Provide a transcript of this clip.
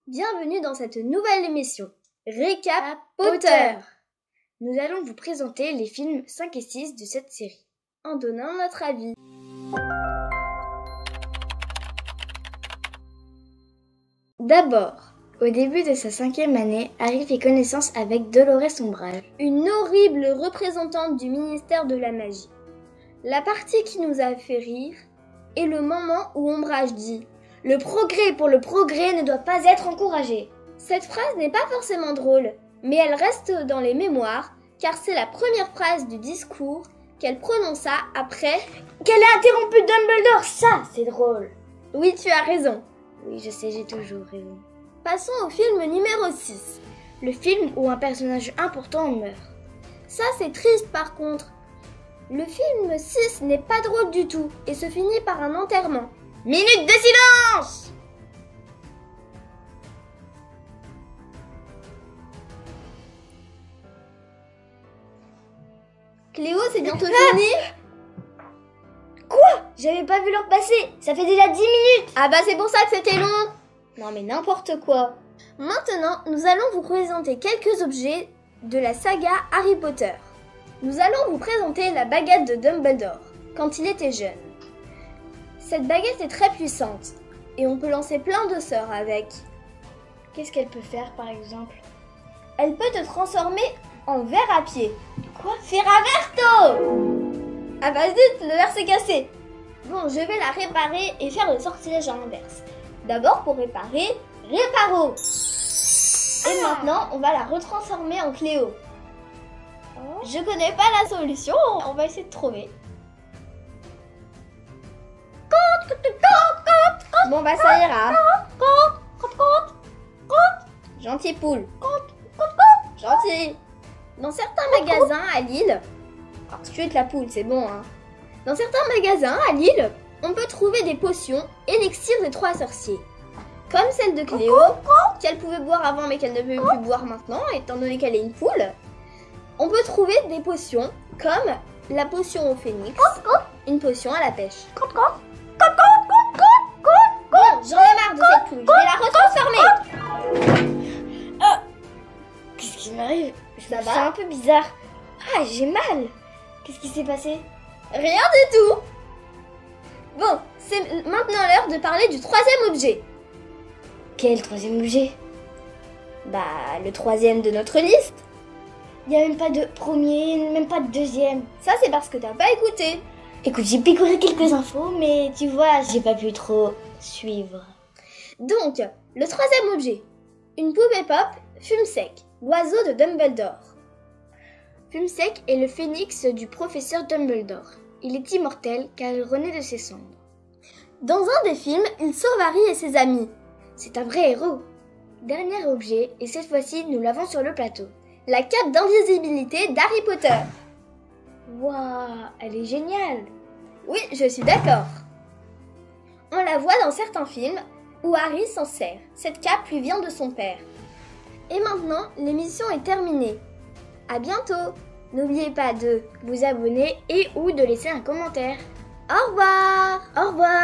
Bienvenue dans cette nouvelle émission, Récap Potter. Nous allons vous présenter les films 5 et 6 de cette série, en donnant notre avis. D'abord, au début de sa 5e année, Harry fait connaissance avec Dolores Umbridge, une horrible représentante du ministère de la magie. La partie qui nous a fait rire est le moment où Umbridge dit « Le progrès pour le progrès ne doit pas être encouragé ». Cette phrase n'est pas forcément drôle, mais elle reste dans les mémoires, car c'est la première phrase du discours qu'elle prononça après qu'elle a interrompu Dumbledore. Ça, c'est drôle. Oui, tu as raison. Oui, je sais, j'ai toujours raison. Passons au film numéro 6, le film où un personnage important meurt. Ça, c'est triste par contre. Le film 6 n'est pas drôle du tout et se finit par un enterrement. Minute de silence! Cléo, c'est bientôt fini? Quoi? J'avais pas vu l'heure passer, ça fait déjà 10 minutes! Ah bah c'est pour ça que c'était long! Non mais n'importe quoi! Maintenant, nous allons vous présenter quelques objets de la saga Harry Potter. Nous allons vous présenter la baguette de Dumbledore, quand il était jeune. Cette baguette est très puissante, et on peut lancer plein de sorts avec. Qu'est-ce qu'elle peut faire par exemple? Elle peut te transformer en verre à pied. Quoi? Ferraverto! Ah bah zut, le verre s'est cassé. Bon, je vais la réparer et faire le sortilège à l'inverse. D'abord pour réparer, réparo. Et maintenant, on va la retransformer en Cléo. Je connais pas la solution, on va essayer de trouver. Bon bah ça ira. Gentil poule. Gentil. Dans certains magasins à Lille, alors si tu es de la poule, c'est bon hein. Dans certains magasins à Lille, on peut trouver des potions élixirs des 3 sorciers. Comme celle de Cléo, qu'elle pouvait boire avant mais qu'elle ne peut plus boire maintenant, étant donné qu'elle est une poule. On peut trouver des potions comme la potion au phénix, une potion à la pêche. Bon, j'en ai marre de cette poule, je vais la retransformer. Ah, qu'est-ce qui m'arrive? Ça va? C'est un peu bizarre. Ah, j'ai mal. Qu'est-ce qui s'est passé? Rien du tout. Bon, c'est maintenant l'heure de parler du 3e objet. Quel 3e objet? Bah, le 3e de notre liste. Il n'y a même pas de premier, même pas de 2e. Ça, c'est parce que t'as pas écouté. Écoute, j'ai picoré quelques infos, mais tu vois, j'ai pas pu trop suivre. Donc, le 3e objet. Une poupée pop, Fumsec, l'oiseau de Dumbledore. Fumsec est le phénix du professeur Dumbledore. Il est immortel car il renaît de ses cendres. Dans un des films, il sauve Harry et ses amis. C'est un vrai héros. Dernier objet, et cette fois-ci, nous l'avons sur le plateau. La cape d'invisibilité d'Harry Potter. Waouh, elle est géniale. Oui, je suis d'accord. On la voit dans certains films où Harry s'en sert. Cette cape lui vient de son père. Et maintenant, l'émission est terminée. À bientôt. N'oubliez pas de vous abonner et ou de laisser un commentaire. Au revoir. Au revoir.